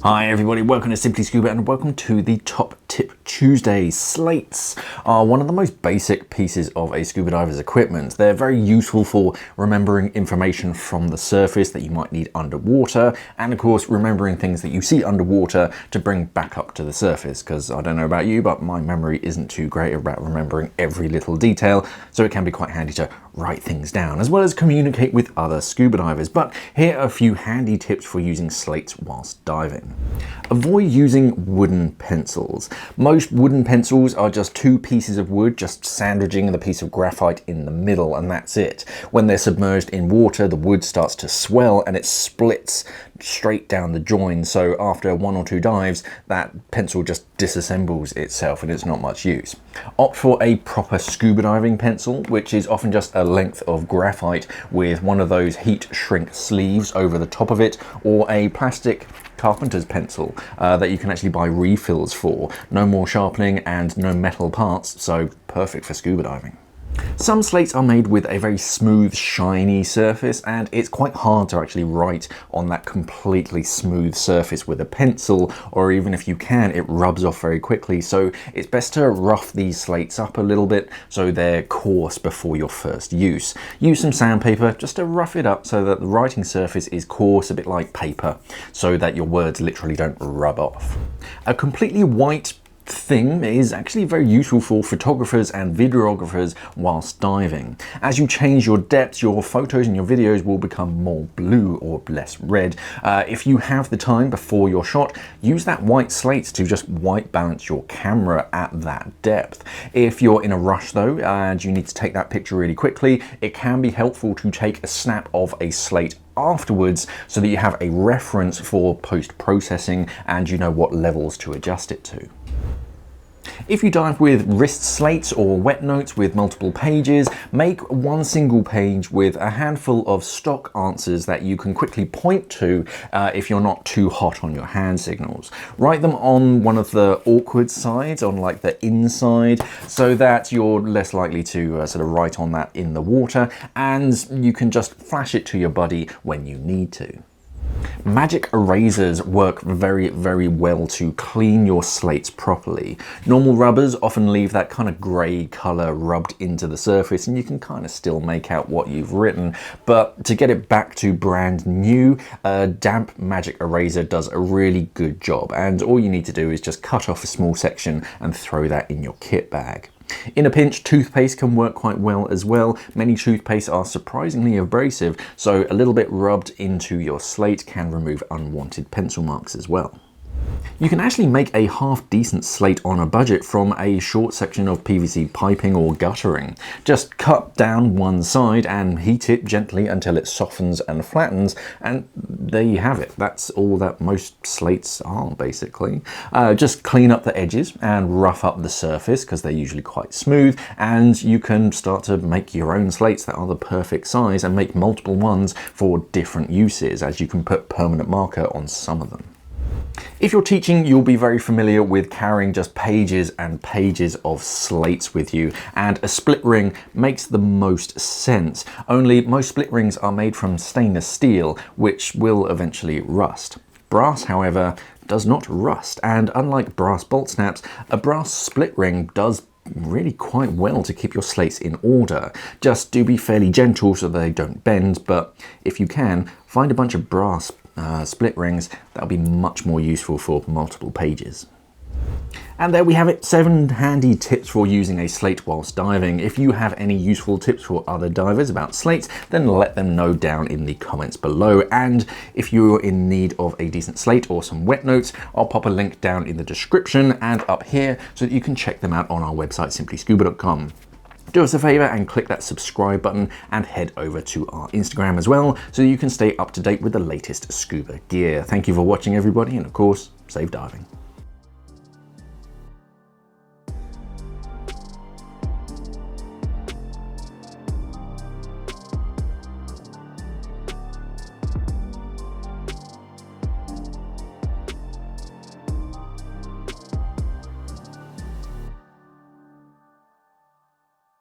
Hi everybody, welcome to Simply Scuba and welcome to the Top Tip Tuesday. Slates are one of the most basic pieces of a scuba diver's equipment. They're very useful for remembering information from the surface that you might need underwater, and of course remembering things that you see underwater to bring back up to the surface, because I don't know about you, but my memory isn't too great about remembering every little detail, so it can be quite handy to write things down as well as communicate with other scuba divers. But here are a few handy tips for using slates whilst diving. Avoid using wooden pencils. Most wooden pencils are just two pieces of wood just sandwiching the piece of graphite in the middle, and that's it. When they're submerged in water, the wood starts to swell and it splits straight down the join, so after one or two dives that pencil just disassembles itself and it's not much use. Opt for a proper scuba diving pencil, which is often just a length of graphite with one of those heat shrink sleeves over the top of it, or a plastic carpenter's pencil that you can actually buy refills for. No more sharpening and no metal parts, so perfect for scuba diving. Some slates are made with a very smooth, shiny surface, and it's quite hard to actually write on that completely smooth surface with a pencil, or even if you can, it rubs off very quickly. So it's best to rough these slates up a little bit so they're coarse before your first use. Use some sandpaper just to rough it up so that the writing surface is coarse, a bit like paper, so that your words literally don't rub off. A completely white thing is actually very useful for photographers and videographers whilst diving. As you change your depths, your photos and your videos will become more blue or less red. If you have the time before your shot, use that white slate to just white balance your camera at that depth. If you're in a rush though and you need to take that picture really quickly, it can be helpful to take a snap of a slate afterwards so that you have a reference for post-processing and you know what levels to adjust it to. If you dive with wrist slates or wet notes with multiple pages, make one single page with a handful of stock answers that you can quickly point to if you're not too hot on your hand signals. Write them on one of the awkward sides, on like the inside, so that you're less likely to sort of write on that in the water, and you can just flash it to your buddy when you need to. Magic erasers work very, very well to clean your slates properly. Normal rubbers often leave that kind of grey colour rubbed into the surface and you can kind of still make out what you've written, but to get it back to brand new, a damp magic eraser does a really good job, and all you need to do is just cut off a small section and throw that in your kit bag. In a pinch, toothpaste can work quite well as well. Many toothpastes are surprisingly abrasive, so a little bit rubbed into your slate can remove unwanted pencil marks as well. You can actually make a half-decent slate on a budget from a short section of PVC piping or guttering. Just cut down one side and heat it gently until it softens and flattens, and there you have it. That's all that most slates are, basically. Just clean up the edges and rough up the surface, because they're usually quite smooth, and you can start to make your own slates that are the perfect size and make multiple ones for different uses, as you can put permanent marker on some of them. If you're teaching, you'll be very familiar with carrying just pages and pages of slates with you, and a split ring makes the most sense. Only most split rings are made from stainless steel, which will eventually rust. Brass, however, does not rust, and unlike brass bolt snaps, a brass split ring does really quite well to keep your slates in order. Just do be fairly gentle so they don't bend, but if you can, find a bunch of brass split rings. That'll be much more useful for multiple pages. And there we have it, 7 handy tips for using a slate whilst diving. If you have any useful tips for other divers about slates, then let them know down in the comments below. And if you're in need of a decent slate or some wet notes, I'll pop a link down in the description and up here so that you can check them out on our website, simplyscuba.com. Do us a favor and click that subscribe button and head over to our Instagram as well so you can stay up to date with the latest scuba gear. Thank you for watching everybody, and of course, safe diving.